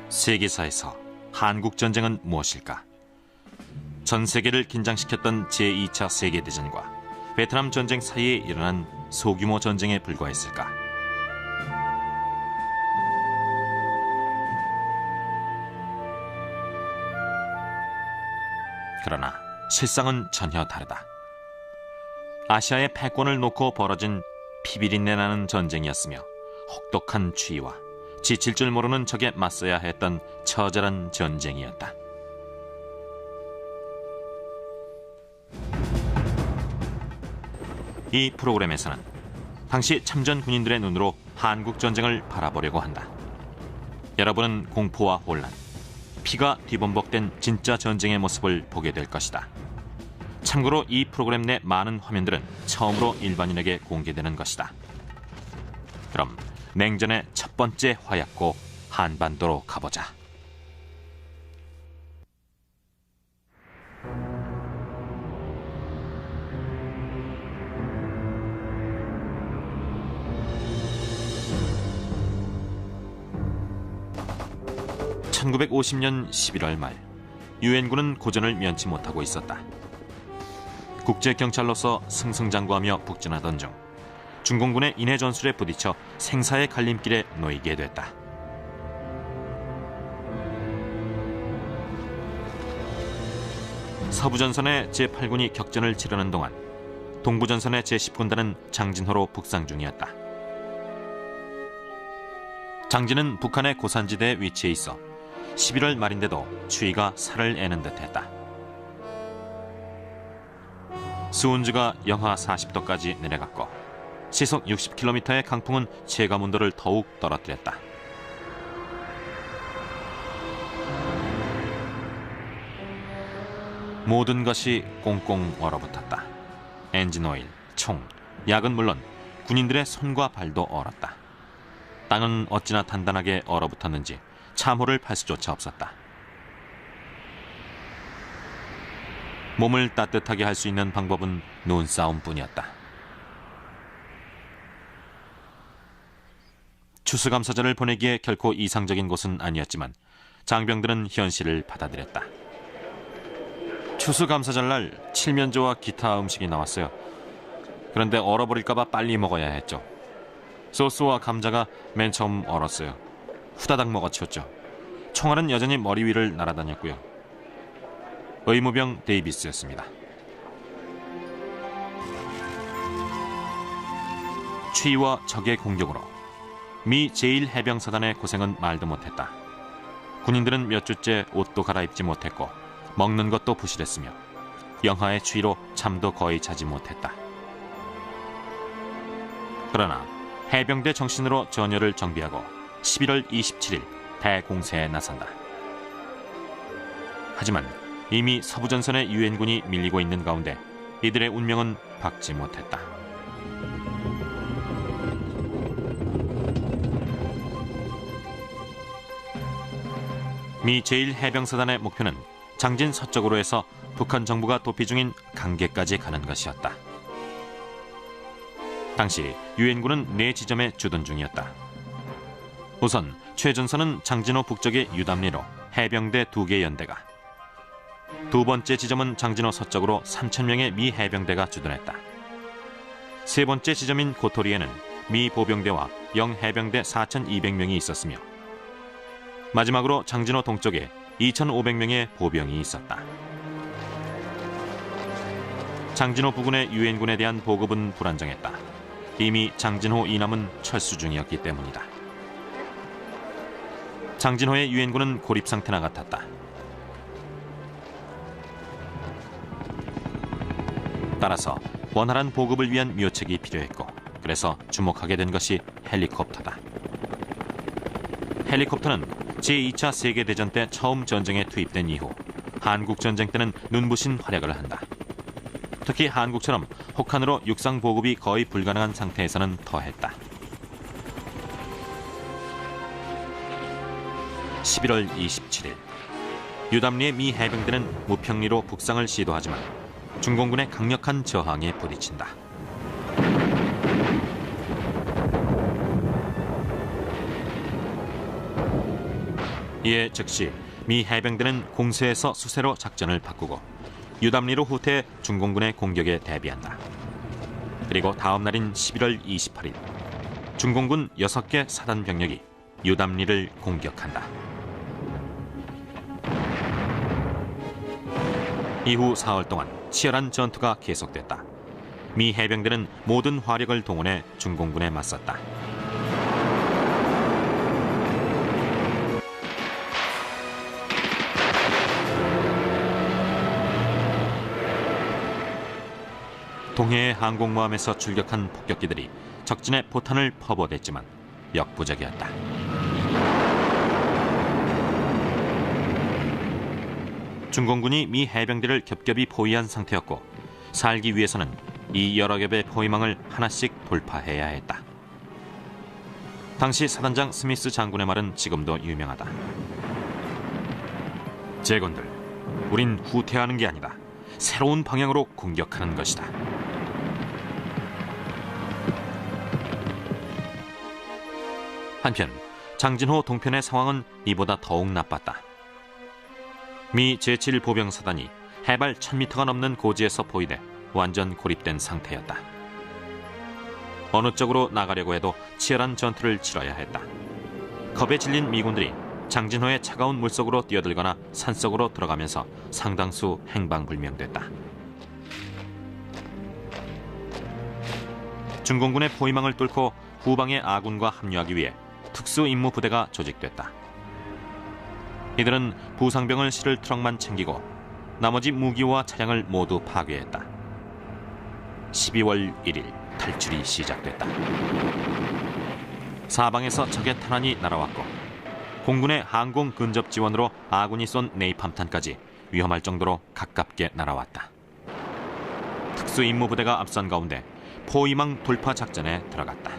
세계사에서 한국전쟁은 무엇일까? 전 세계를 긴장시켰던 제2차 세계대전과 베트남 전쟁 사이에 일어난 소규모 전쟁에 불과했을까? 그러나 실상은 전혀 다르다. 아시아의 패권을 놓고 벌어진 피비린내 나는 전쟁이었으며 혹독한 추위와 지칠 줄 모르는 적에 맞서야 했던 처절한 전쟁이었다. 이 프로그램에서는 당시 참전 군인들의 눈으로 한국 전쟁을 바라보려고 한다. 여러분은 공포와 혼란, 피가 뒤범벅된 진짜 전쟁의 모습을 보게 될 것이다. 참고로 이 프로그램 내 많은 화면들은 처음으로 일반인에게 공개되는 것이다. 그럼 냉전의 첫 번째 화약고 한반도로 가보자. (1950년 11월) 말 유엔군은 고전을 면치 못하고 있었다. 국제경찰로서 승승장구하며 북진하던 중 중공군의 인해 전술에 부딪혀 생사의 갈림길에 놓이게 됐다. 서부전선의 제8군이 격전을 치르는 동안 동부전선의 제10군단은 장진호로 북상 중이었다. 장진은 북한의 고산지대에 위치해 있어 11월 말인데도 추위가 살을 애는 듯했다. 수온지가 영하 40도까지 내려갔고 시속 60km의 강풍은 체감온도를 더욱 떨어뜨렸다. 모든 것이 꽁꽁 얼어붙었다. 엔진오일, 총, 약은 물론 군인들의 손과 발도 얼었다. 땅은 어찌나 단단하게 얼어붙었는지 참호를 팔 수조차 없었다. 몸을 따뜻하게 할 수 있는 방법은 눈싸움뿐이었다. 추수감사절을 보내기에 결코 이상적인 곳은 아니었지만 장병들은 현실을 받아들였다. 추수감사절날 칠면조와 기타 음식이 나왔어요. 그런데 얼어버릴까봐 빨리 먹어야 했죠. 소스와 감자가 맨 처음 얼었어요. 후다닥 먹어치웠죠. 총알은 여전히 머리 위를 날아다녔고요. 의무병 데이비스였습니다. 추위와 적의 공격으로 미 제1해병사단의 고생은 말도 못했다. 군인들은 몇 주째 옷도 갈아입지 못했고 먹는 것도 부실했으며 영하의 추위로 잠도 거의 자지 못했다. 그러나 해병대 정신으로 전열을 정비하고 11월 27일 대공세에 나선다. 하지만 이미 서부전선의 유엔군이 밀리고 있는 가운데 이들의 운명은 밝지 못했다. 미 제1해병사단의 목표는 장진 서쪽으로 해서 북한 정부가 도피 중인 강계까지 가는 것이었다. 당시 유엔군은 4지점에 주둔 중이었다. 우선 최전선은 장진호 북쪽의 유담리로 해병대 2개 연대가, 두 번째 지점은 장진호 서쪽으로 3,000명의 미 해병대가 주둔했다. 세 번째 지점인 고토리에는 미 보병대와 영 해병대 4,200명이 있었으며 마지막으로 장진호 동쪽에 2,500명의 보병이 있었다. 장진호 부근의 유엔군에 대한 보급은 불안정했다. 이미 장진호 이남은 철수 중이었기 때문이다. 장진호의 유엔군은 고립 상태나 같았다. 따라서 원활한 보급을 위한 묘책이 필요했고, 그래서 주목하게 된 것이 헬리콥터다. 헬리콥터는 제2차 세계대전 때 처음 전쟁에 투입된 이후 한국전쟁 때는 눈부신 활약을 한다. 특히 한국처럼 혹한으로 육상 보급이 거의 불가능한 상태에서는 더했다. 11월 27일 유담리의 미 해병대는 무평리로 북상을 시도하지만 중공군의 강력한 저항에 부딪힌다. 이에 즉시 미 해병대는 공세에서 수세로 작전을 바꾸고 유담리로 후퇴해 중공군의 공격에 대비한다. 그리고 다음 날인 11월 28일 중공군 6개 사단 병력이 유담리를 공격한다. 이후 4월 동안 치열한 전투가 계속됐다. 미 해병대는 모든 화력을 동원해 중공군에 맞섰다. 동해의 항공모함에서 출격한 폭격기들이 적진의 포탄을 퍼부어댔지만 역부족이었다. 중공군이 미 해병대를 겹겹이 포위한 상태였고 살기 위해서는 이 여러 겹의 포위망을 하나씩 돌파해야 했다. 당시 사단장 스미스 장군의 말은 지금도 유명하다. 제군들, 우린 후퇴하는 게 아니다. 새로운 방향으로 공격하는 것이다. 한편 장진호 동편의 상황은 이보다 더욱 나빴다. 미 제7보병사단이 해발 1000m가 넘는 고지에서 포위돼 완전 고립된 상태였다. 어느 쪽으로 나가려고 해도 치열한 전투를 치러야 했다. 겁에 질린 미군들이 장진호의 차가운 물속으로 뛰어들거나 산속으로 들어가면서 상당수 행방불명됐다. 중공군의 포위망을 뚫고 후방의 아군과 합류하기 위해 특수임무부대가 조직됐다. 이들은 부상병을 실을 트럭만 챙기고 나머지 무기와 차량을 모두 파괴했다. 12월 1일 탈출이 시작됐다. 사방에서 적의 탄환이 날아왔고 공군의 항공 근접 지원으로 아군이 쏜 네이팜탄까지 위험할 정도로 가깝게 날아왔다. 특수임무부대가 앞선 가운데 포위망 돌파 작전에 들어갔다.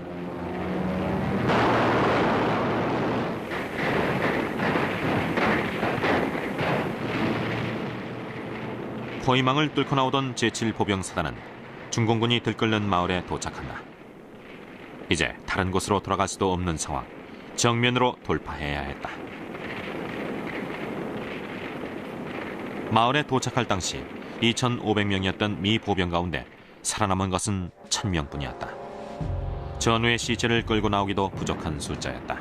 포위망을 뚫고 나오던 제7보병사단은 중공군이 들끓는 마을에 도착한다. 이제 다른 곳으로 돌아갈 수도 없는 상황, 정면으로 돌파해야 했다. 마을에 도착할 당시 2,500명이었던 미 보병 가운데 살아남은 것은 1,000명뿐이었다. 전우의 시체를 끌고 나오기도 부족한 숫자였다.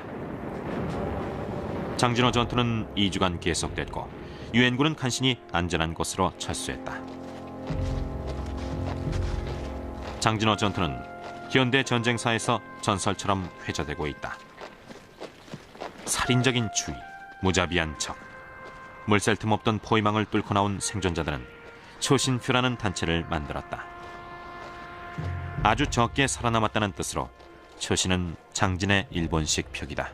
장진호 전투는 2주간 계속됐고 유엔군은 간신히 안전한 곳으로 철수했다. 장진호 전투는 현대 전쟁사에서 전설처럼 회자되고 있다. 살인적인 추위, 무자비한 적, 물샐 틈 없던 포위망을 뚫고 나온 생존자들은 초신표라는 단체를 만들었다. 아주 적게 살아남았다는 뜻으로 초신은 장진의 일본식 표기다.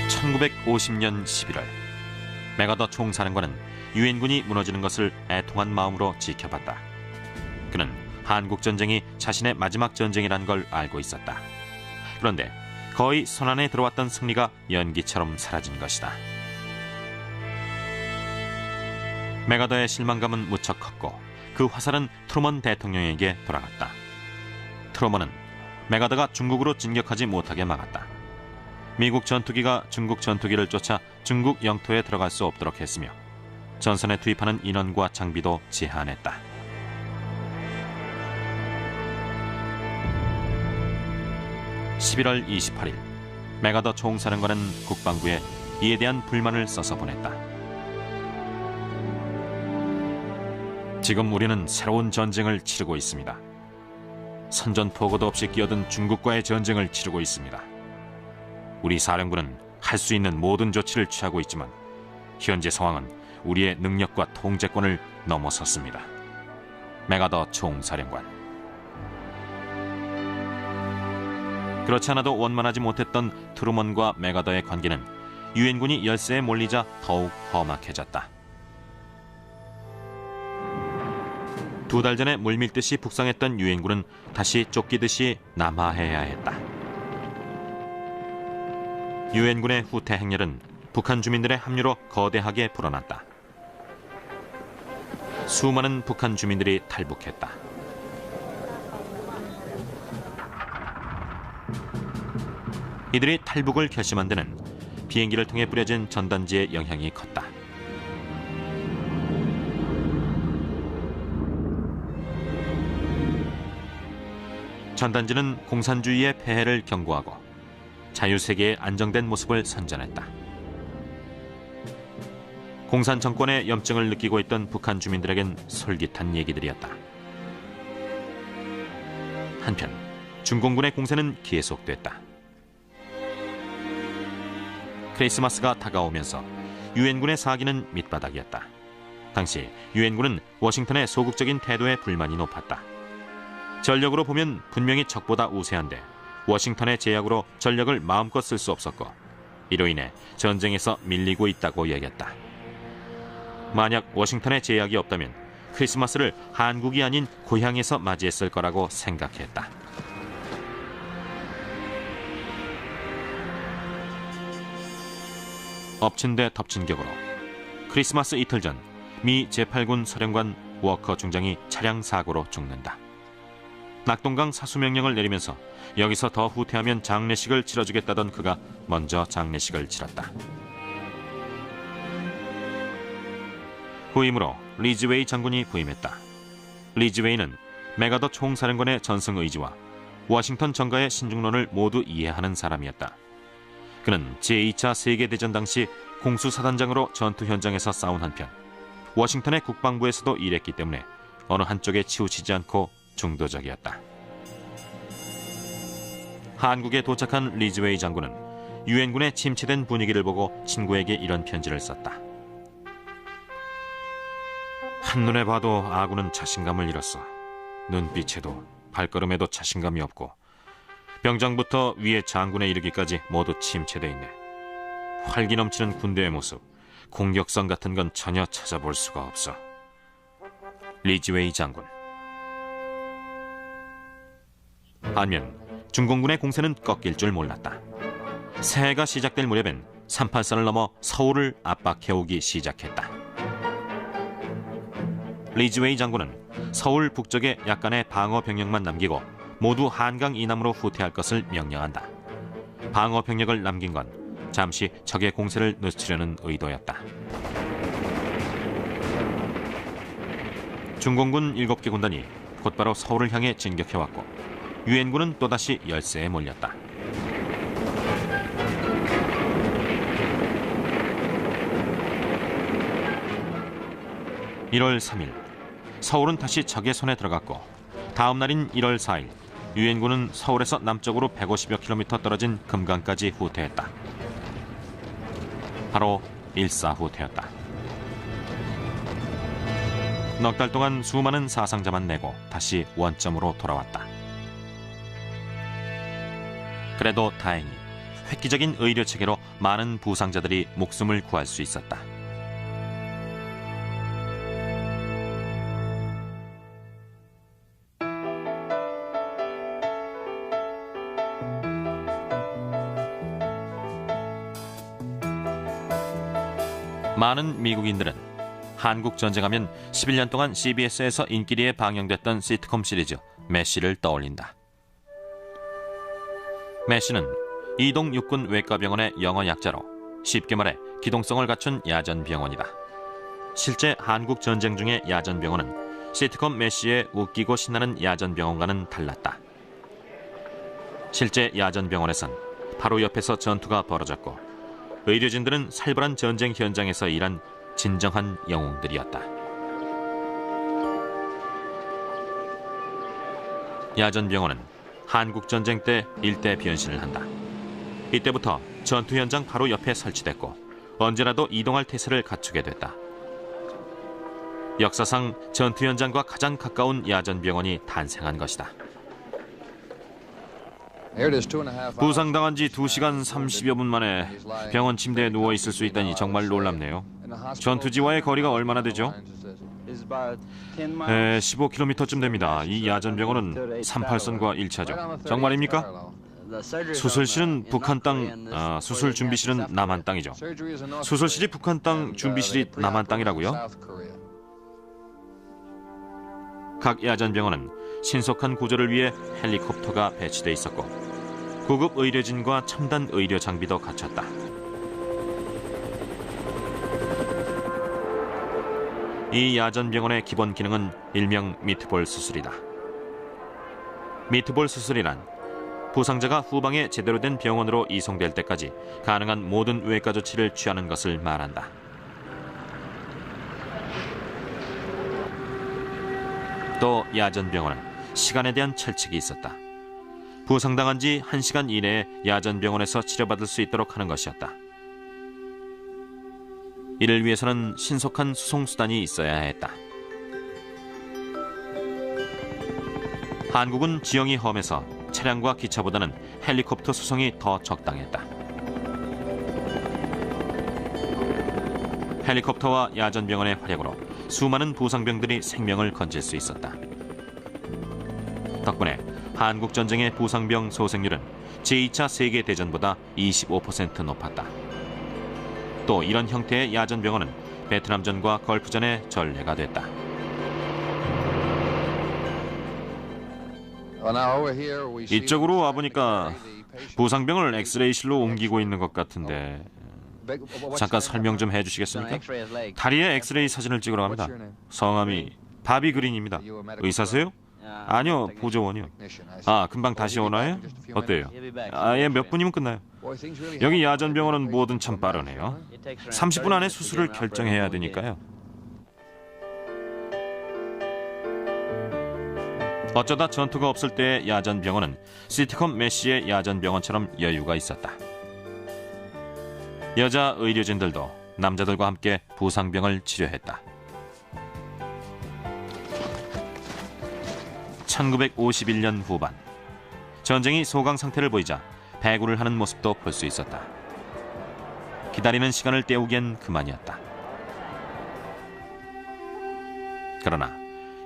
(1950년 11월) 메가더 총사령관은 유엔군이 무너지는 것을 애통한 마음으로 지켜봤다. 그는 한국전쟁이 자신의 마지막 전쟁이란 걸 알고 있었다. 그런데 거의 손안에 들어왔던 승리가 연기처럼 사라진 것이다. 메가더의 실망감은 무척 컸고 그 화살은 트루먼 대통령에게 돌아갔다. 트루먼은 메가더가 중국으로 진격하지 못하게 막았다. 미국 전투기가 중국 전투기를 쫓아 중국 영토에 들어갈 수 없도록 했으며 전선에 투입하는 인원과 장비도 제한했다. (11월 28일) 메가더 총사령관은 국방부에 이에 대한 불만을 써서 보냈다. 지금 우리는 새로운 전쟁을 치르고 있습니다. 선전포고도 없이 끼어든 중국과의 전쟁을 치르고 있습니다. 우리 사령부는 할 수 있는 모든 조치를 취하고 있지만 현재 상황은 우리의 능력과 통제권을 넘어섰습니다. 메가더 총사령관. 그렇지 않아도 원만하지 못했던 트루먼과 메가더의 관계는 유엔군이 열세에 몰리자 더욱 험악해졌다. 2달 전에 물밀듯이 북상했던 유엔군은 다시 쫓기듯이 남하해야 했다. 유엔군의 후퇴 행렬은 북한 주민들의 합류로 거대하게 불어났다. 수많은 북한 주민들이 탈북했다. 이들이 탈북을 결심한 데는 비행기를 통해 뿌려진 전단지의 영향이 컸다. 전단지는 공산주의의 폐해를 경고하고 자유세계의 안정된 모습을 선전했다. 공산 정권의 염증을 느끼고 있던 북한 주민들에겐 솔깃한 얘기들이었다. 한편 중공군의 공세는 계속됐다. 크리스마스가 다가오면서 유엔군의 사기는 밑바닥이었다. 당시 유엔군은 워싱턴의 소극적인 태도에 불만이 높았다. 전력으로 보면 분명히 적보다 우세한데 워싱턴의 제약으로 전력을 마음껏 쓸 수 없었고 이로 인해 전쟁에서 밀리고 있다고 여겼다. 만약 워싱턴의 제약이 없다면 크리스마스를 한국이 아닌 고향에서 맞이했을 거라고 생각했다. 엎친 데 덮친 격으로 크리스마스 이틀 전 미 제8군 사령관 워커 중장이 차량 사고로 죽는다. 낙동강 사수명령을 내리면서 여기서 더 후퇴하면 장례식을 치러주겠다던 그가 먼저 장례식을 치렀다. 후임으로 리즈웨이 장군이 부임했다. 리즈웨이는 메가더 총사령관의 전승 의지와 워싱턴 정가의 신중론을 모두 이해하는 사람이었다. 그는 제2차 세계대전 당시 공수사단장으로 전투 현장에서 싸운 한편 워싱턴의 국방부에서도 일했기 때문에 어느 한쪽에 치우치지 않고 중도적이었다. 한국에 도착한 리즈웨이 장군은 유엔군의 침체된 분위기를 보고 친구에게 이런 편지를 썼다. 한눈에 봐도 아군은 자신감을 잃었어. 눈빛에도 발걸음에도 자신감이 없고 병장부터 위에 장군에 이르기까지 모두 침체돼 있네. 활기 넘치는 군대의 모습, 공격성 같은 건 전혀 찾아볼 수가 없어. 리즈웨이 장군. 반면 중공군의 공세는 꺾일 줄 몰랐다. 새해가 시작될 무렵엔 38선을 넘어 서울을 압박해오기 시작했다. 리즈웨이 장군은 서울 북쪽에 약간의 방어 병력만 남기고 모두 한강 이남으로 후퇴할 것을 명령한다. 방어 병력을 남긴 건 잠시 적의 공세를 늦추려는 의도였다. 중공군 7개 군단이 곧바로 서울을 향해 진격해왔고 유엔군은 또다시 열세에 몰렸다. (1월 3일) 서울은 다시 적의 손에 들어갔고 다음 날인 1월 4일 유엔군은 서울에서 남쪽으로 150여 킬로미터 떨어진 금강까지 후퇴했다. 바로 일사후퇴였다. 넉 달 동안 수많은 사상자만 내고 다시 원점으로 돌아왔다. 그래도 다행히 획기적인 의료 체계로 많은 부상자들이 목숨을 구할 수 있었다. 많은 미국인들은 한국 전쟁하면 11년 동안 CBS에서 인기리에 방영됐던 시트콤 시리즈 메시를 떠올린다. 메시는 이동 육군 외과병원의 영어 약자로 쉽게 말해 기동성을 갖춘 야전병원이다. 실제 한국 전쟁 중의 야전병원은 시트콤 메시의 웃기고 신나는 야전병원과는 달랐다. 실제 야전병원에선 바로 옆에서 전투가 벌어졌고 의료진들은 살벌한 전쟁 현장에서 일한 진정한 영웅들이었다. 야전병원은 한국전쟁 때 일대 변신을 한다. 이때부터 전투 현장 바로 옆에 설치됐고 언제라도 이동할 태세를 갖추게 됐다. 역사상 전투 현장과 가장 가까운 야전병원이 탄생한 것이다. 부상당한 지 2시간 30여 분 만에 병원 침대에 누워 있을 수 있다니 정말 놀랍네요. 전투지와의 거리가 얼마나 되죠? 15km쯤 됩니다. 이 야전병원은 38선과 1차죠. 정말입니까? 수술실은 북한 땅, 수술 준비실은 남한 땅이죠. 수술실이 북한 땅, 준비실이 남한 땅이라고요? 각 야전병원은 신속한 구조를 위해 헬리콥터가 배치돼 있었고 고급 의료진과 첨단 의료 장비도 갖췄다. 이 야전병원의 기본 기능은 일명 미트볼 수술이다. 미트볼 수술이란 부상자가 후방에 제대로 된 병원으로 이송될 때까지 가능한 모든 외과 조치를 취하는 것을 말한다. 또 야전병원은 시간에 대한 철칙이 있었다. 부상당한 지 1시간 이내에 야전병원에서 치료받을 수 있도록 하는 것이었다. 이를 위해서는 신속한 수송수단이 있어야 했다. 한국은 지형이 험해서 차량과 기차보다는 헬리콥터 수송이 더 적당했다. 헬리콥터와 야전병원의 활약으로 수많은 부상병들이 생명을 건질 수 있었다. 덕분에 한국전쟁의 부상병 소생률은 제2차 세계대전보다 25% 높았다. 또 이런 형태의 야전병원은 베트남전과 걸프전의 전례가 됐다. 이쪽으로 와보니까 부상병을 엑스레이실로 옮기고 있는 것 같은데 잠깐 설명 좀 해주시겠습니까? 다리에 엑스레이 사진을 찍으러 갑니다. 성함이 바비 그린입니다. 의사세요? 아니요, 보조원이요. 금방 다시 오나요? 어때요? 예, 몇 분이면 끝나요. 여기 야전병원은 뭐든 참 빠르네요. 30분 안에 수술을 결정해야 되니까요. 어쩌다 전투가 없을 때의 야전병원은 시트콤 메시의 야전병원처럼 여유가 있었다. 여자 의료진들도 남자들과 함께 부상병을 치료했다. 1951년 후반, 전쟁이 소강 상태를 보이자 배구를 하는 모습도 볼 수 있었다. 기다리는 시간을 때우기엔 그만이었다. 그러나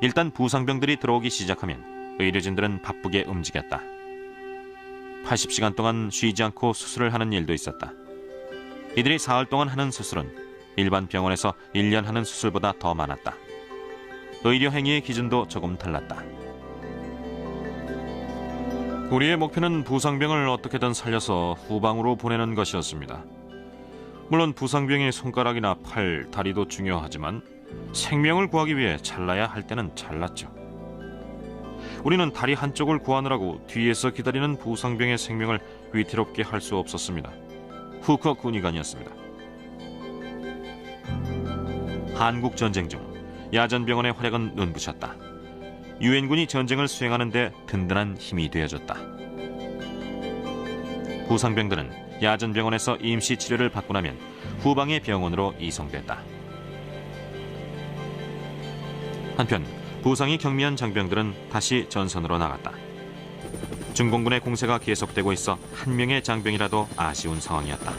일단 부상병들이 들어오기 시작하면 의료진들은 바쁘게 움직였다. 80시간 동안 쉬지 않고 수술을 하는 일도 있었다. 이들이 사흘 동안 하는 수술은 일반 병원에서 1년 하는 수술보다 더 많았다. 의료 행위의 기준도 조금 달랐다. 우리의 목표는 부상병을 어떻게든 살려서 후방으로 보내는 것이었습니다. 물론 부상병의 손가락이나 팔, 다리도 중요하지만 생명을 구하기 위해 잘라야 할 때는 잘랐죠. 우리는 다리 한쪽을 구하느라고 뒤에서 기다리는 부상병의 생명을 위태롭게 할 수 없었습니다. 후커 군의관이었습니다. 한국전쟁 중 야전병원의 활약은 눈부셨다. 유엔군이 전쟁을 수행하는 데 든든한 힘이 되어줬다. 부상병들은 야전병원에서 임시 치료를 받고 나면 후방의 병원으로 이송됐다. 한편 부상이 경미한 장병들은 다시 전선으로 나갔다. 중공군의 공세가 계속되고 있어 한 명의 장병이라도 아쉬운 상황이었다.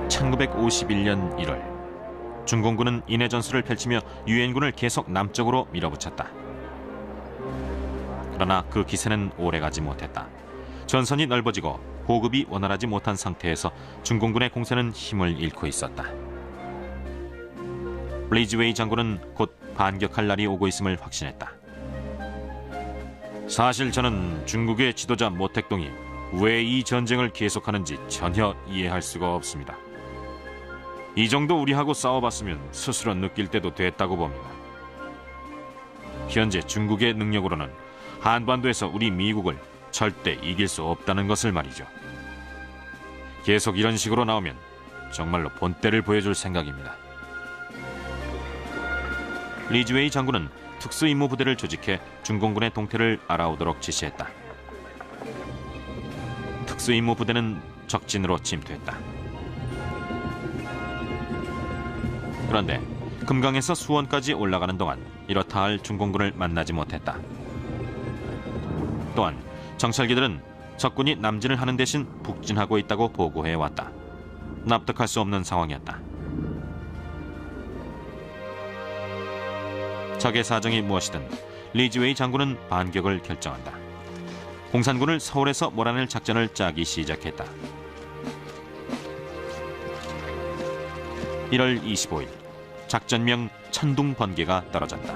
(1951년 1월) 중공군은 인해 전술을 펼치며 유엔군을 계속 남쪽으로 밀어붙였다. 그러나 그 기세는 오래가지 못했다. 전선이 넓어지고 보급이 원활하지 못한 상태에서 중공군의 공세는 힘을 잃고 있었다. 리즈웨이 장군은 곧 반격할 날이 오고 있음을 확신했다. 사실 저는 중국의 지도자 모택동이 왜 이 전쟁을 계속하는지 전혀 이해할 수가 없습니다. 이 정도 우리하고 싸워봤으면 스스로 느낄 때도 됐다고 봅니다. 현재 중국의 능력으로는 한반도에서 우리 미국을 절대 이길 수 없다는 것을 말이죠. 계속 이런 식으로 나오면 정말로 본때를 보여줄 생각입니다. 리즈웨이 장군은 특수임무부대를 조직해 중공군의 동태를 알아오도록 지시했다. 특수임무부대는 적진으로 침투했다. 그런데 금강에서 수원까지 올라가는 동안 이렇다 할 중공군을 만나지 못했다. 또한 정찰기들은 적군이 남진을 하는 대신 북진하고 있다고 보고해왔다. 납득할 수 없는 상황이었다. 적의 사정이 무엇이든 리즈웨이 장군은 반격을 결정한다. 공산군을 서울에서 몰아낼 작전을 짜기 시작했다. 1월 25일 작전명 천둥번개가 떨어졌다.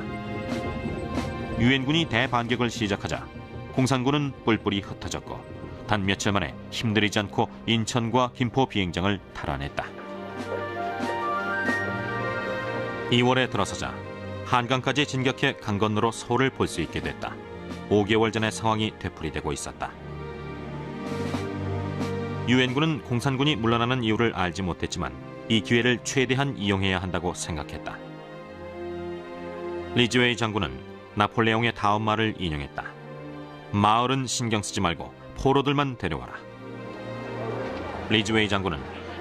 유엔군이 대반격을 시작하자 공산군은 뿔뿔이 흩어졌고 단 며칠 만에 힘들이지 않고 인천과 김포 비행장을 탈환했다. 2월에 들어서자 한강까지 진격해 강 건너로 서울을 볼 수 있게 됐다. 5개월 전의 상황이 되풀이되고 있었다. 유엔군은 공산군이 물러나는 이유를 알지 못했지만 이 기회를 최대한 이용해야 한다고 생각했다. 리즈웨이 장군은 나폴레옹의 다음 말을 인용했다. 마을은 신경 쓰지 말고 포로들만 데려와라. 리즈웨이 장군은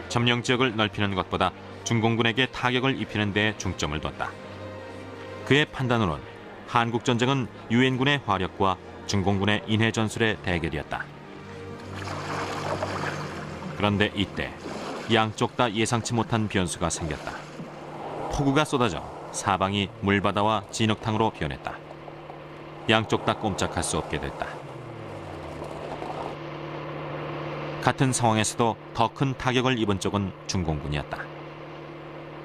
점령 지역을 넓히는 것보다 중공군에게 타격을 입히는 데 중점을 뒀다. 그의 판단으론 한국전쟁은 유엔군의 화력과 중공군의 인해 전술의 대결이었다. 그런데 이때 양쪽 다 예상치 못한 변수가 생겼다. 폭우가 쏟아져 사방이 물바다와 진흙탕으로 변했다. 양쪽 다 꼼짝할 수 없게 됐다. 같은 상황에서도 더 큰 타격을 입은 쪽은 중공군이었다.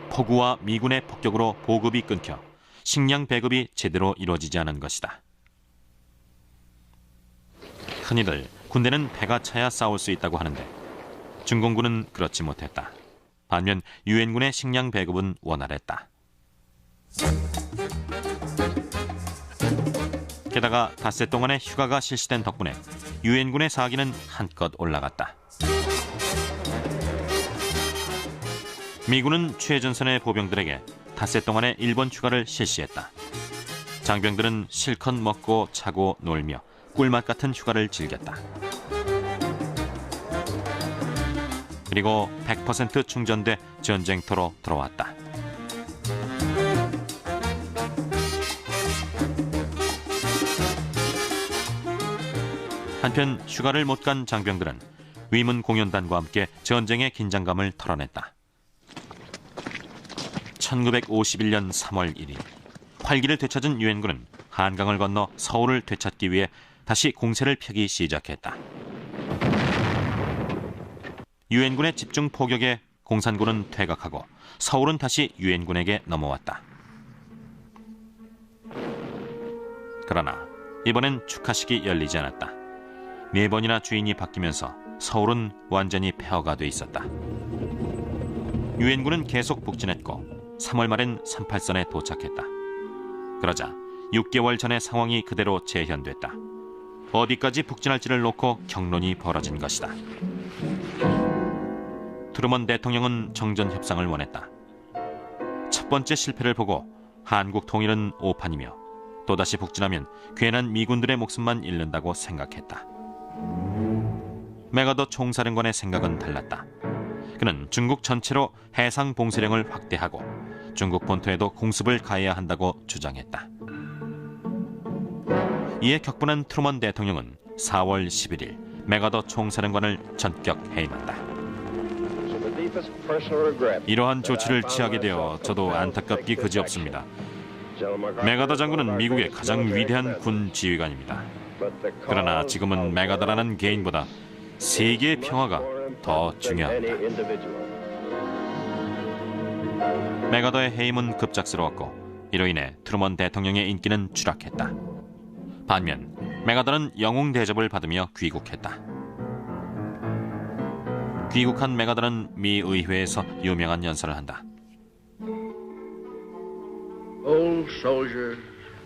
폭우와 미군의 폭격으로 보급이 끊겨 식량 배급이 제대로 이루어지지 않은 것이다. 흔히들 군대는 배가 차야 싸울 수 있다고 하는데 중공군은 그렇지 못했다. 반면 유엔군의 식량 배급은 원활했다. 게다가 닷새 동안의 휴가가 실시된 덕분에 유엔군의 사기는 한껏 올라갔다. 미군은 최전선의 보병들에게 닷새 동안의 일본 휴가를 실시했다. 장병들은 실컷 먹고 자고 놀며 꿀맛 같은 휴가를 즐겼다. 그리고 100% 충전돼 전쟁터로 들어왔다. 한편 휴가를 못 간 장병들은 위문 공연단과 함께 전쟁의 긴장감을 털어냈다. 1951년 3월 1일 활기를 되찾은 유엔군은 한강을 건너 서울을 되찾기 위해 다시 공세를 펴기 시작했다. 유엔군의 집중 포격에 공산군은 퇴각하고 서울은 다시 유엔군에게 넘어왔다. 그러나 이번엔 축하식이 열리지 않았다. 4번이나 주인이 바뀌면서 서울은 완전히 폐허가 돼 있었다. 유엔군은 계속 북진했고 3월 말엔 38선에 도착했다. 그러자 6개월 전의 상황이 그대로 재현됐다. 어디까지 북진할지를 놓고 격론이 벌어진 것이다. 트루먼 대통령은 정전 협상을 원했다. 첫 번째 실패를 보고 한국 통일은 오판이며 또다시 북진하면 괜한 미군들의 목숨만 잃는다고 생각했다. 맥아더 총사령관의 생각은 달랐다. 그는 중국 전체로 해상 봉쇄령을 확대하고 중국 본토에도 공습을 가해야 한다고 주장했다. 이에 격분한 트루먼 대통령은 4월 11일 맥아더 총사령관을 전격 해임한다. 이러한 조치를 취하게 되어 저도 안타깝기 그지없습니다. 맥아더 장군은 미국의 가장 위대한 군 지휘관입니다. 그러나 지금은 맥아더라는 개인보다 세계의 평화가 더 중요합니다. 맥아더의 해임은 급작스러웠고 이로 인해 트루먼 대통령의 인기는 추락했다. 반면 맥아더는 영웅 대접을 받으며 귀국했다. 귀국한 맥아더는 미 의회에서 유명한 연설을 한다.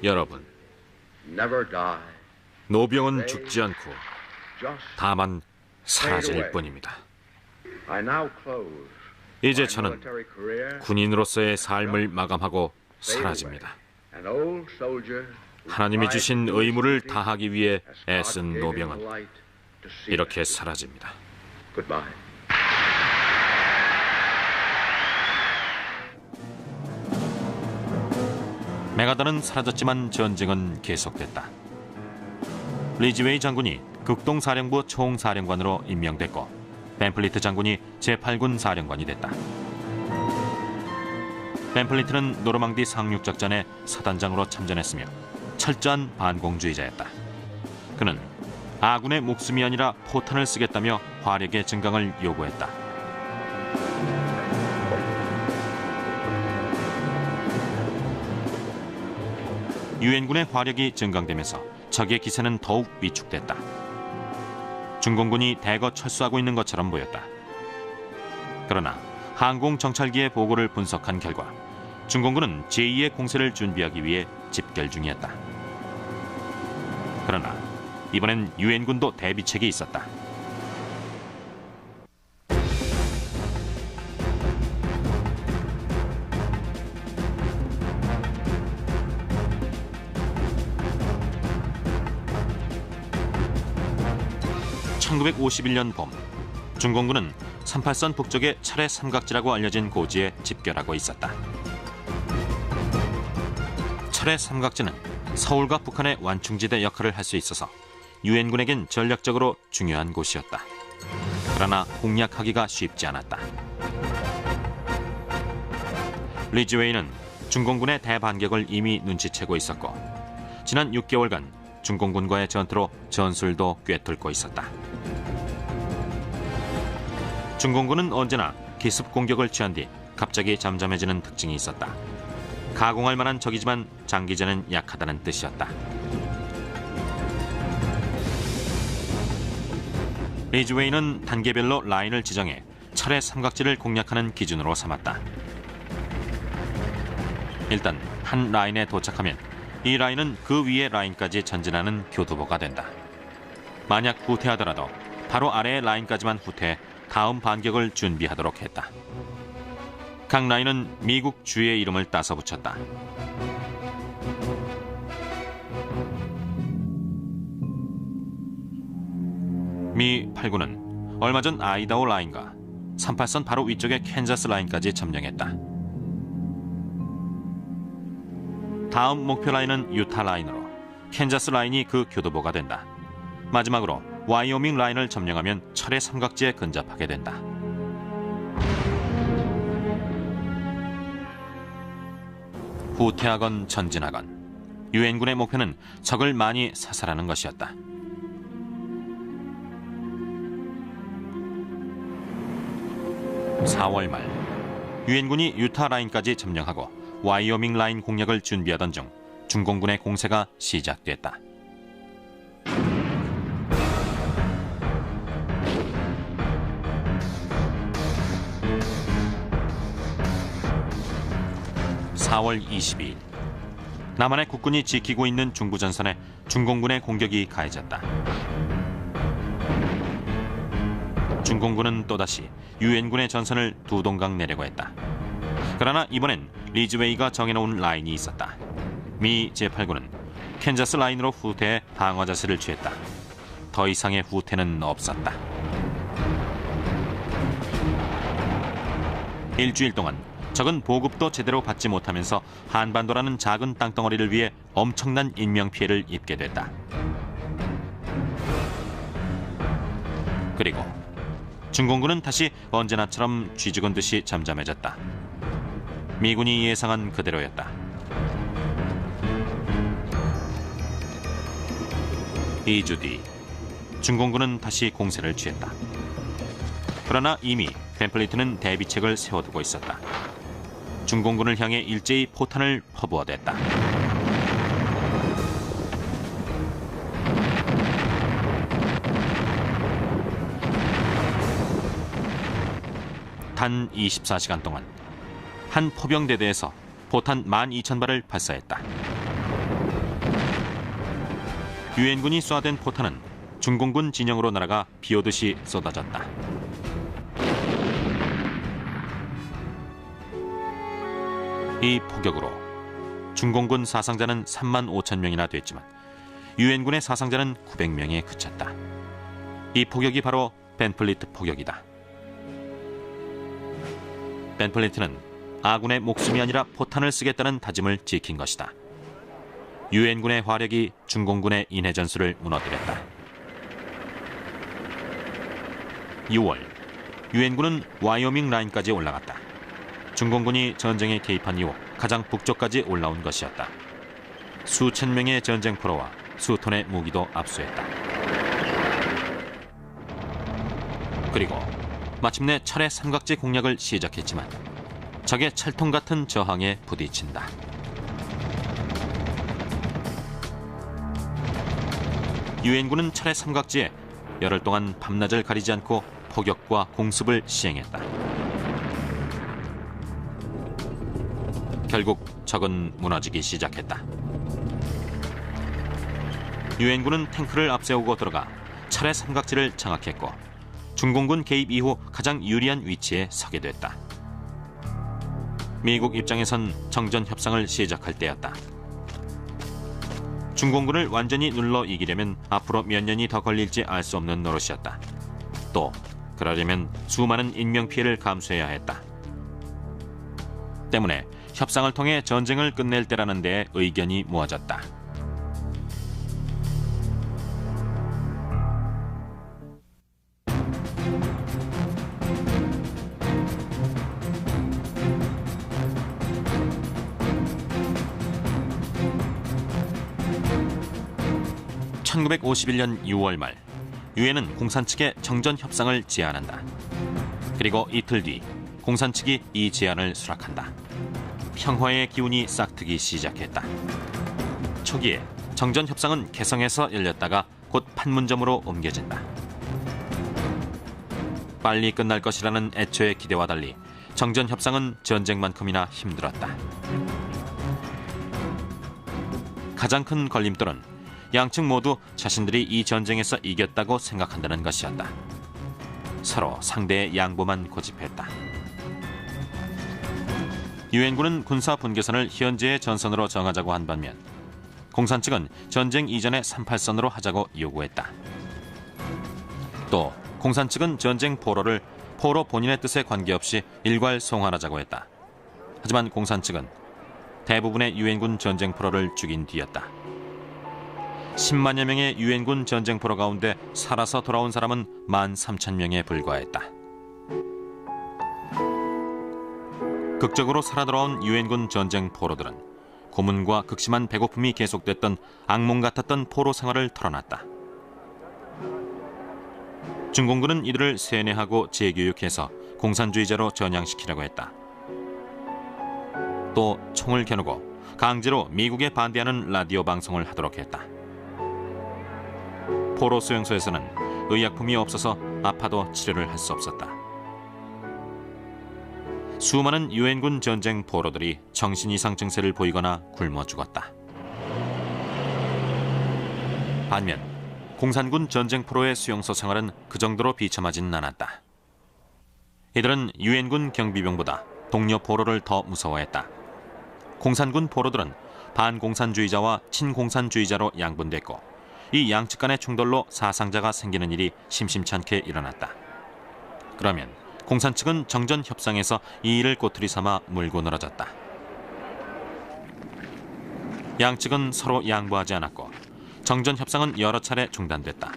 여러분, 노병은 죽지 않고 다만 사라질 뿐입니다. 이제 저는 군인으로서의 삶을 마감하고 사라집니다. 하나님이 주신 의무를 다하기 위해 애쓴 노병은 이렇게 사라집니다. 메가더는 사라졌지만 전쟁은 계속됐다. 리즈웨이 장군이 극동사령부 총사령관으로 임명됐고 벤플리트 장군이 제8군 사령관이 됐다. 벤플리트는 노르망디 상륙작전에 사단장으로 참전했으며 철저한 반공주의자였다. 그는 아군의 목숨이 아니라 포탄을 쓰겠다며 화력의 증강을 요구했다. 유엔군의 화력이 증강되면서 적의 기세는 더욱 위축됐다. 중공군이 대거 철수하고 있는 것처럼 보였다. 그러나 항공정찰기의 보고를 분석한 결과 중공군은 제2의 공세를 준비하기 위해 집결 중이었다. 그러나 이번엔 유엔군도 대비책이 있었다. (1951년) 봄, 중공군은 38선 북쪽의 철의 삼각지라고 알려진 고지에 집결하고 있었다. 철의 삼각지는 서울과 북한의 완충지대 역할을 할 수 있어서 유엔군에겐 전략적으로 중요한 곳이었다. 그러나 공략하기가 쉽지 않았다. 리즈웨이는 중공군의 대반격을 이미 눈치채고 있었고 지난 6개월간 중공군과의 전투로 전술도 꿰뚫고 있었다. 중공군은 언제나 기습 공격을 취한 뒤 갑자기 잠잠해지는 특징이 있었다. 가공할 만한 적이지만 장기전은 약하다는 뜻이었다. 리즈웨이는 단계별로 라인을 지정해 철의 삼각지를 공략하는 기준으로 삼았다. 일단 한 라인에 도착하면 이 라인은 그 위의 라인까지 전진하는 교두보가 된다. 만약 후퇴하더라도 바로 아래의 라인까지만 후퇴해 다음 반격을 준비하도록 했다. 각 라인은 미국 주의 이름을 따서 붙였다. 미 8군은 얼마 전 아이다호 라인과 38선 바로 위쪽의 캔자스 라인까지 점령했다. 다음 목표 라인은 유타 라인으로 캔자스 라인이 그 교두보가 된다. 마지막으로 와이오밍 라인을 점령하면 철의 삼각지에 근접하게 된다. 후퇴하건 전진하건 유엔군의 목표는 적을 많이 사살하는 것이었다. (4월) 말 유엔군이 유타 라인까지 점령하고 와이오밍 라인 공략을 준비하던 중 중공군의 공세가 시작됐다. (4월 22일) 남한의 국군이 지키고 있는 중부전선에 중공군의 공격이 가해졌다. 중공군은 또다시 유엔군의 전선을 두 동강 내려고 했다. 그러나 이번엔 리즈웨이가 정해놓은 라인이 있었다. 미 제8군은 캔자스 라인으로 후퇴해 방어 자세를 취했다. 더 이상의 후퇴는 없었다. 일주일 동안 적은 보급도 제대로 받지 못하면서 한반도라는 작은 땅덩어리를 위해 엄청난 인명피해를 입게 됐다. 그리고 중공군은 다시 언제나처럼 쥐죽은 듯이 잠잠해졌다. 미군이 예상한 그대로였다. 2주 뒤 중공군은 다시 공세를 취했다. 그러나 이미 벤플리트는 대비책을 세워두고 있었다. 중공군을 향해 일제히 포탄을 퍼부어댔다. 단 24시간 동안 한 포병대대에서 포탄 12,000발을 발사했다. 유엔군이 쏴댄 포탄은 중공군 진영으로 날아가 비오듯이 쏟아졌다. 이 포격으로 중공군 사상자는 35,000명이나 됐지만 유엔군의 사상자는 900명에 그쳤다. 이 포격이 바로 벤플리트 포격이다. 벤플리트는 아군의 목숨이 아니라 포탄을 쓰겠다는 다짐을 지킨 것이다. 유엔군의 화력이 중공군의 인해 전술을 무너뜨렸다. 6월, 유엔군은 와이오밍 라인까지 올라갔다. 중공군이 전쟁에 개입한 이후 가장 북쪽까지 올라온 것이었다. 수천 명의 전쟁 포로와 수톤의 무기도 압수했다. 그리고 마침내 철의 삼각지 공략을 시작했지만 적의 철통 같은 저항에 부딪힌다. 유엔군은 철의 삼각지에 열흘 동안 밤낮을 가리지 않고 포격과 공습을 시행했다. 결국 적은 무너지기 시작했다. 유엔군은 탱크를 앞세우고 들어가 철의 삼각지를 장악했고 중공군 개입 이후 가장 유리한 위치에 서게 됐다. 미국 입장에선 정전 협상을 시작할 때였다. 중공군을 완전히 눌러 이기려면 앞으로 몇 년이 더 걸릴지 알 수 없는 노릇이었다. 또 그러려면 수많은 인명피해를 감수해야 했다. 때문에 협상을 통해 전쟁을 끝낼 때라는 데에 의견이 모아졌다. (1951년 6월) 말 유엔은 공산 측에 정전 협상을 제안한다. 그리고 이틀 뒤 공산 측이 이 제안을 수락한다. 평화의 기운이 싹트기 시작했다. 초기에 정전 협상은 개성에서 열렸다가 곧 판문점으로 옮겨진다. 빨리 끝날 것이라는 애초의 기대와 달리 정전 협상은 전쟁만큼이나 힘들었다. 가장 큰 걸림돌은 양측 모두 자신들이 이 전쟁에서 이겼다고 생각한다는 것이었다. 서로 상대의 양보만 고집했다. 유엔군은 군사 분계선을 현재의 전선으로 정하자고 한 반면 공산 측은 전쟁 이전의 38선으로 하자고 요구했다. 또 공산 측은 전쟁 포로를 포로 본인의 뜻에 관계없이 일괄 송환하자고 했다. 하지만 공산 측은 대부분의 유엔군 전쟁 포로를 죽인 뒤였다. 10만여 명의 유엔군 전쟁 포로 가운데 살아서 돌아온 사람은 13,000명에 불과했다. 극적으로 살아 돌아온 유엔군 전쟁 포로들은 고문과 극심한 배고픔이 계속됐던 악몽 같았던 포로 생활을 털어놨다. 중공군은 이들을 세뇌하고 재교육해서 공산주의자로 전향시키려고 했다. 또 총을 겨누고 강제로 미국에 반대하는 라디오 방송을 하도록 했다. 포로 수용소에서는 의약품이 없어서 아파도 치료를 할 수 없었다. 수많은 유엔군 전쟁 포로들이 정신 이상 증세를 보이거나 굶어 죽었다. 반면 공산군 전쟁 포로의 수용소 생활은 그 정도로 비참하진 않았다. 이들은 유엔군 경비병보다 동료 포로를 더 무서워했다. 공산군 포로들은 반공산주의자와 친공산주의자로 양분됐고 이 양측 간의 충돌로 사상자가 생기는 일이 심심찮게 일어났다. 그러면 공산 측은 정전 협상에서 이 일을 꼬투리 삼아 물고 늘어졌다. 양측은 서로 양보하지 않았고 정전 협상은 여러 차례 중단됐다.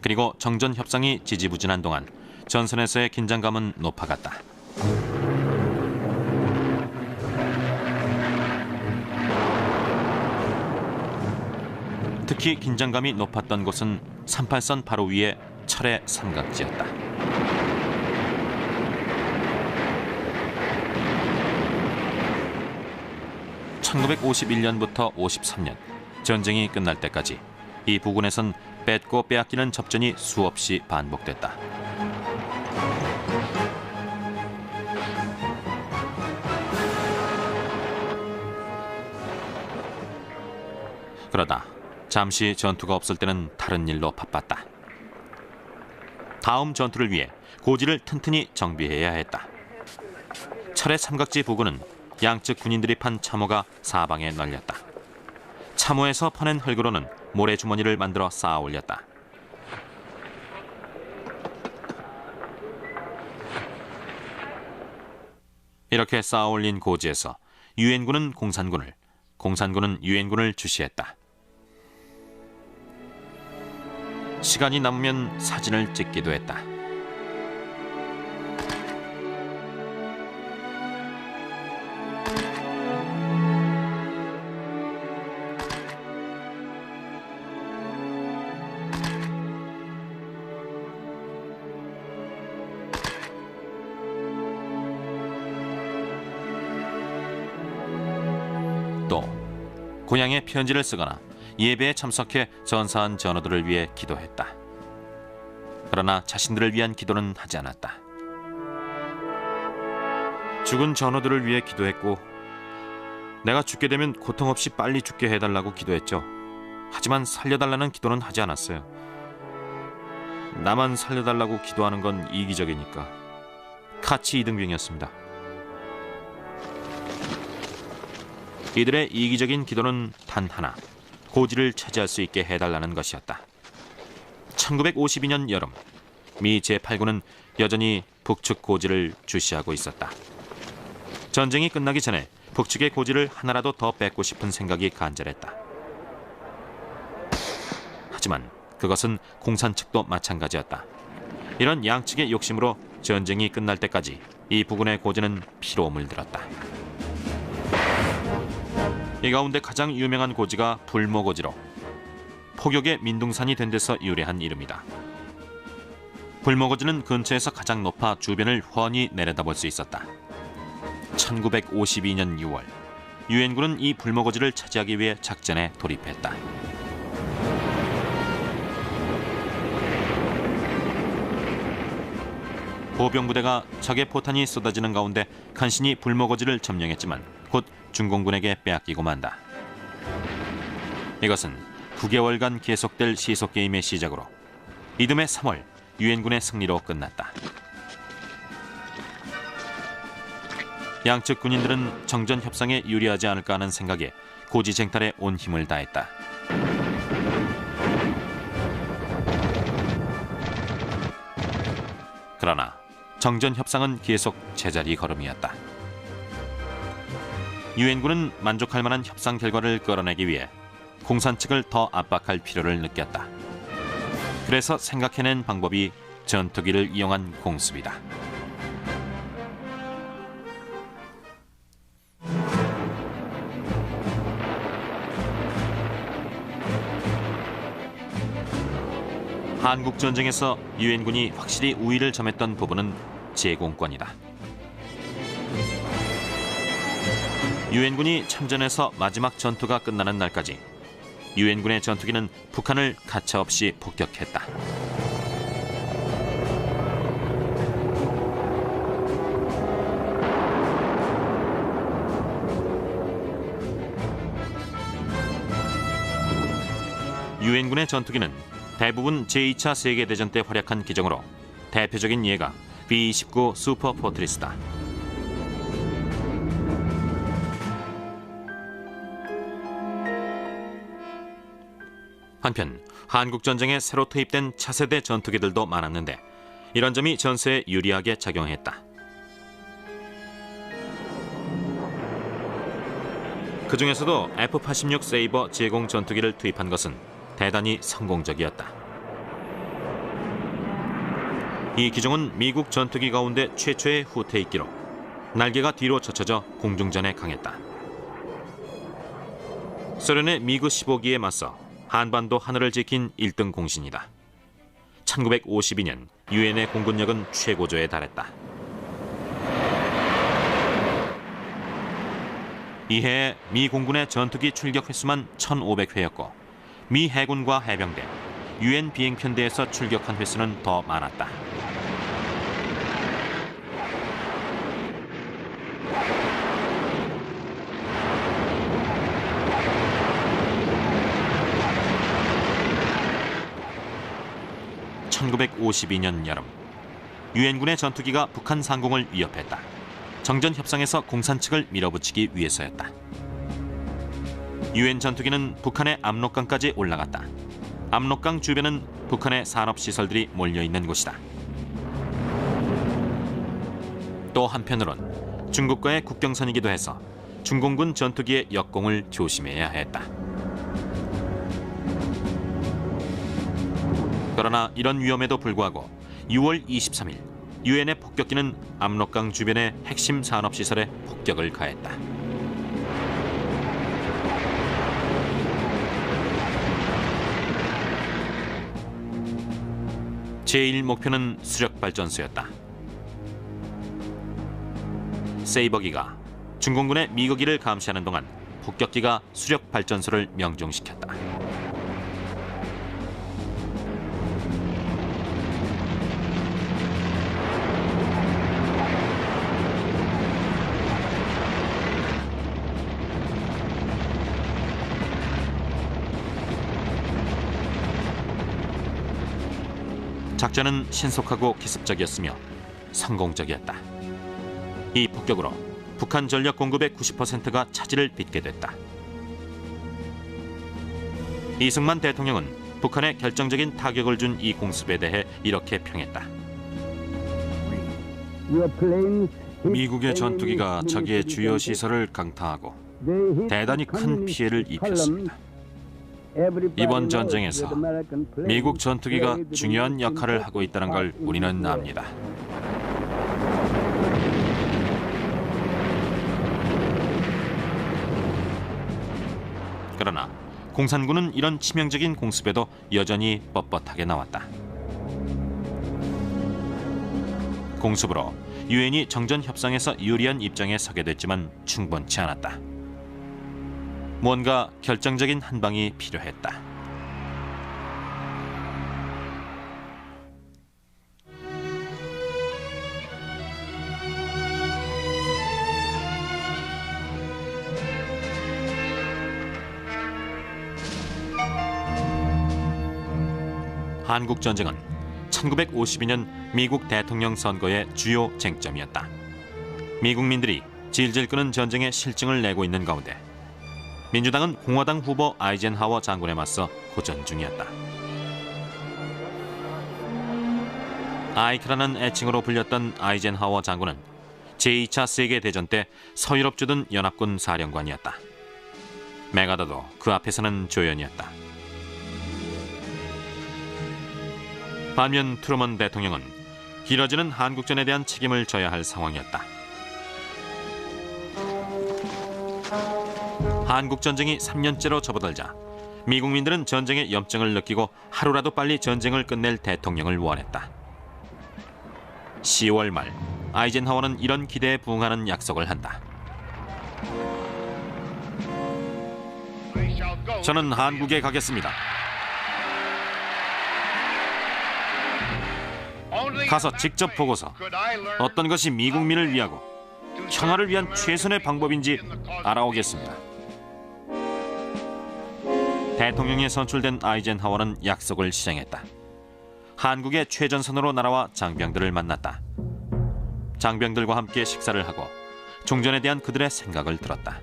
그리고 정전 협상이 지지부진한 동안 전선에서의 긴장감은 높아갔다. 특히 긴장감이 높았던 곳은 38선 바로 위에 철의 삼각지였다. (1951년부터 53년) 전쟁이 끝날 때까지 이 부근에선 뺏고 빼앗기는 접전이 수없이 반복됐다. 그러다 잠시 전투가 없을 때는 다른 일로 바빴다. 다음 전투를 위해 고지를 튼튼히 정비해야 했다. 철의 삼각지 부근은 양측 군인들이 판 참호가 사방에 널렸다. 참호에서 퍼낸 흙으로는 모래주머니를 만들어 쌓아 올렸다. 이렇게 쌓아 올린 고지에서 유엔군은 공산군을, 공산군은 유엔군을 주시했다. 시간이 남으면 사진을 찍기도 했다. 또 고향에 편지를 쓰거나 예배에 참석해 전사한 전우들을 위해 기도했다. 그러나 자신들을 위한 기도는 하지 않았다. 죽은 전우들을 위해 기도했고 내가 죽게 되면 고통 없이 빨리 죽게 해달라고 기도했죠. 하지만 살려달라는 기도는 하지 않았어요. 나만 살려달라고 기도하는 건 이기적이니까. 카치 이등병이었습니다. 이들의 이기적인 기도는 단 하나, 고지를 차지할 수 있게 해달라는 것이었다. 1952년 여름, 미 제8군은 여전히 북측 고지를 주시하고 있었다. 전쟁이 끝나기 전에 북측의 고지를 하나라도 더 뺏고 싶은 생각이 간절했다. 하지만 그것은 공산 측도 마찬가지였다. 이런 양측의 욕심으로 전쟁이 끝날 때까지 이 부근의 고지는 피로 물들었다. 이 가운데 가장 유명한 고지가 불모고지로 포격의 민둥산이 된 데서 유래한 이름이다. 불모고지는 근처에서 가장 높아 주변을 훤히 내려다볼 수 있었다. 1952년 6월, 유엔군은 이 불모고지를 차지하기 위해 작전에 돌입했다. 보병부대가 적의 포탄이 쏟아지는 가운데 간신히 불모고지를 점령했지만 곧 중공군에게 빼앗기고 만다. 이것은 9개월간 계속될 시속게임의 시작으로 이듬해 3월 유엔군의 승리로 끝났다. 양측 군인들은 정전 협상에 유리하지 않을까 하는 생각에 고지 쟁탈에 온 힘을 다했다. 그러나 정전 협상은 계속 제자리 걸음이었다. 유엔군은 만족할 만한 협상 결과를 끌어내기 위해 공산 측을 더 압박할 필요를 느꼈다. 그래서 생각해낸 방법이 전투기를 이용한 공습이다. 한국전쟁에서 유엔군이 확실히 우위를 점했던 부분은 제공권이다. 유엔군이 참전해서 마지막 전투가 끝나는 날까지 유엔군의 전투기는 북한을 가차없이 폭격했다. 유엔군의 전투기는 대부분 제2차 세계대전 때 활약한 기종으로 대표적인 예가 B-29 슈퍼 포트리스다. 한편 한국전쟁에 새로 투입된 차세대 전투기들도 많았는데 이런 점이 전세에 유리하게 작용했다. 그 중에서도 F-86 세이버 제공 전투기를 투입한 것은 대단히 성공적이었다. 이 기종은 미국 전투기 가운데 최초의 후퇴입기로 날개가 뒤로 젖혀져 공중전에 강했다. 소련의 미그 15기에 맞서 한반도 하늘을 지킨 1등 공신이다. 1952년 유엔의 공군력은 최고조에 달했다. 이해 미 공군의 전투기 출격 횟수만 1,500회였고 미 해군과 해병대, 유엔 비행편대에서 출격한 횟수는 더 많았다. (1952년) 여름, 유엔군의 전투기가 북한 상공을 위협했다. 정전 협상에서 공산 측을 밀어붙이기 위해서였다. 유엔 전투기는 북한의 압록강까지 올라갔다. 압록강 주변은 북한의 산업시설들이 몰려있는 곳이다. 또 한편으론 중국과의 국경선이기도 해서 중공군 전투기의 역공을 조심해야 했다. 그러나 이런 위험에도 불구하고 6월 23일 유엔의 폭격기는 압록강 주변의 핵심 산업시설에 폭격을 가했다. 제1 목표는 수력발전소였다. 세이버기가 중공군의 미거기를 감시하는 동안 폭격기가 수력발전소를 명중시켰다. 작전은 신속하고 기습적이었으며 성공적이었다. 이 폭격으로 북한 전력 공급의 90%가 차질을 빚게 됐다. 이승만 대통령은 북한에 결정적인 타격을 준 이 공습에 대해 이렇게 평했다. 미국의 전투기가 자기의 주요 시설을 강타하고 대단히 큰 피해를 입혔습니다. 이번 전쟁에서 미국 전투기가 중요한 역할을 하고 있다는 걸 우리는 압니다. 그러나 공산군은 이런 치명적인 공습에도 여전히 뻣뻣하게 나왔다. 공습으로 유엔이 정전 협상에서 유리한 입장에 서게 됐지만 충분치 않았다. 뭔가 결정적인 한 방이 필요했다. 한국전쟁은 1952년 미국 대통령 선거의 주요 쟁점이었다. 미국민들이 질질 끄는 전쟁의 실증을 내고 있는 가운데 민주당은 공화당 후보 아이젠하워 장군에 맞서 고전 중이었다. 아이크라는 애칭으로 불렸던 아이젠하워 장군은 제2차 세계대전 때 서유럽 주둔 연합군 사령관이었다. 메가더도 그 앞에서는 조연이었다. 반면 트루먼 대통령은 길어지는 한국전에 대한 책임을 져야 할 상황이었다. 한국전쟁이 3년째로 접어들자 미국민들은 전쟁의 염증을 느끼고 하루라도 빨리 전쟁을 끝낼 대통령을 원했다. 10월 말 아이젠하워는 이런 기대에 부응하는 약속을 한다. 저는 한국에 가겠습니다. 가서 직접 보고서 어떤 것이 미국민을 위하고 평화를 위한 최선의 방법인지 알아오겠습니다. 대통령에 선출된 아이젠하워는 약속을 실행했다. 한국의 최전선으로 날아와 장병들을 만났다. 장병들과 함께 식사를 하고 종전에 대한 그들의 생각을 들었다.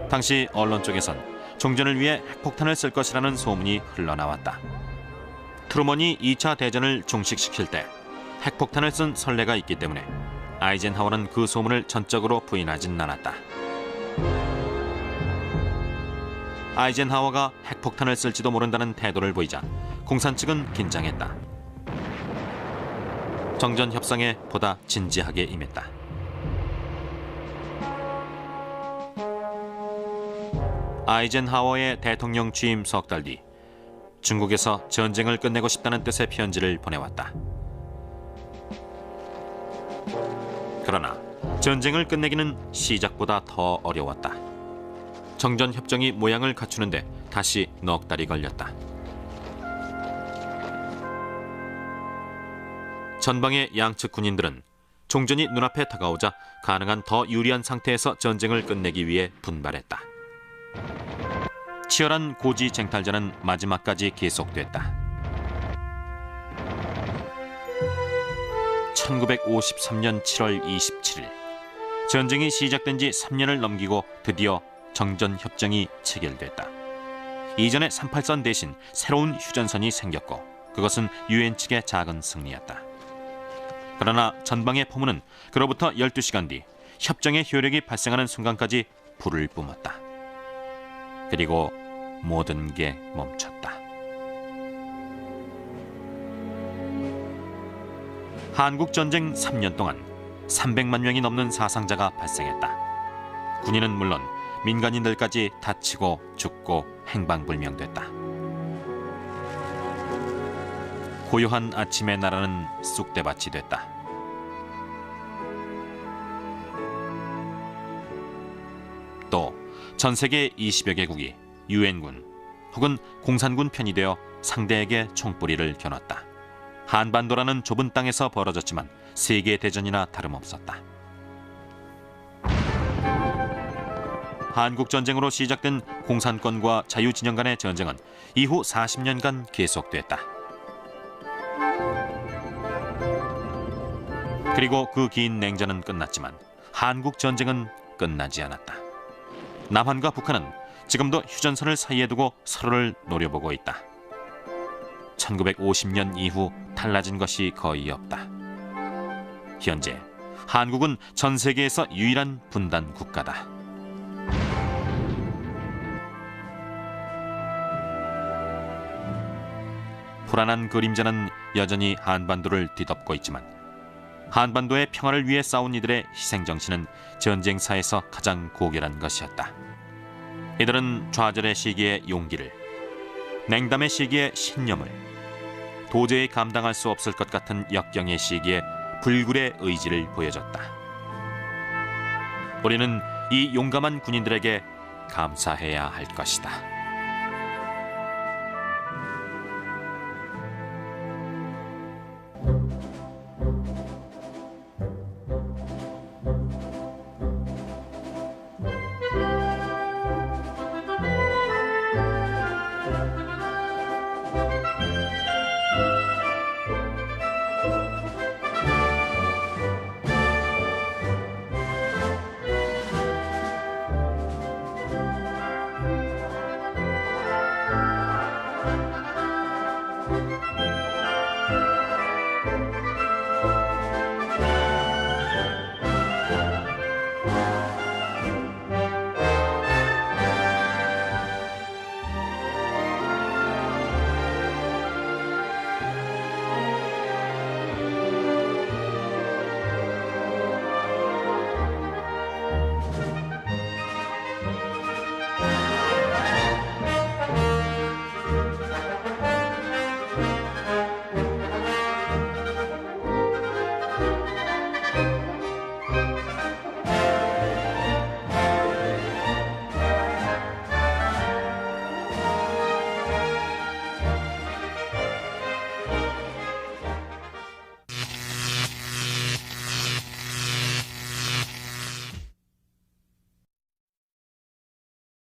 당시 언론 쪽에선 종전을 위해 핵폭탄을 쓸 것이라는 소문이 흘러나왔다. 트루먼이 2차 대전을 종식시킬 때 핵폭탄을 쓴 선례가 있기 때문에 아이젠하워는 그 소문을 전적으로 부인하진 않았다. 아이젠하워가 핵폭탄을 쓸지도 모른다는 태도를 보이자 공산 측은 긴장했다. 정전 협상에 보다 진지하게 임했다. 아이젠하워의 대통령 취임 석 달 뒤 중국에서 전쟁을 끝내고 싶다는 뜻의 편지를 보내왔다. 그러나 전쟁을 끝내기는 시작보다 더 어려웠다. 정전 협정이 모양을 갖추는데 다시 넉 달이 걸렸다. 전방의 양측 군인들은 종전이 눈앞에 다가오자 가능한 더 유리한 상태에서 전쟁을 끝내기 위해 분발했다. 치열한 고지 쟁탈전은 마지막까지 계속됐다. 1953년 7월 27일 전쟁이 시작된 지 3년을 넘기고 드디어 정전협정이 체결됐다. 이전의 38선 대신 새로운 휴전선이 생겼고 그것은 유엔 측의 작은 승리였다. 그러나 전방의 포문은 그로부터 12시간 뒤 협정의 효력이 발생하는 순간까지 불을 뿜었다. 그리고 모든 게 멈췄다. 한국전쟁 3년 동안 300만 명이 넘는 사상자가 발생했다. 군인은 물론 민간인들까지 다치고 죽고 행방불명됐다. 고요한 아침의 나라는 쑥대밭이 됐다. 또 전 세계 20여 개국이 유엔군 혹은 공산군 편이 되어 상대에게 총뿌리를 겨눴다. 한반도라는 좁은 땅에서 벌어졌지만 세계대전이나 다름없었다. 한국전쟁으로 시작된 공산권과 자유진영 간의 전쟁은 이후 40년간 계속됐다. 그리고 그 긴 냉전은 끝났지만 한국전쟁은 끝나지 않았다. 남한과 북한은 지금도 휴전선을 사이에 두고 서로를 노려보고 있다. 1950년 이후 달라진 것이 거의 없다. 현재 한국은 전 세계에서 유일한 분단 국가다. 불안한 그림자는 여전히 한반도를 뒤덮고 있지만 한반도의 평화를 위해 싸운 이들의 희생정신은 전쟁사에서 가장 고결한 것이었다. 이들은 좌절의 시기에 용기를, 냉담의 시기에 신념을, 도저히 감당할 수 없을 것 같은 역경의 시기에 불굴의 의지를 보여줬다. 우리는 이 용감한 군인들에게 감사해야 할 것이다.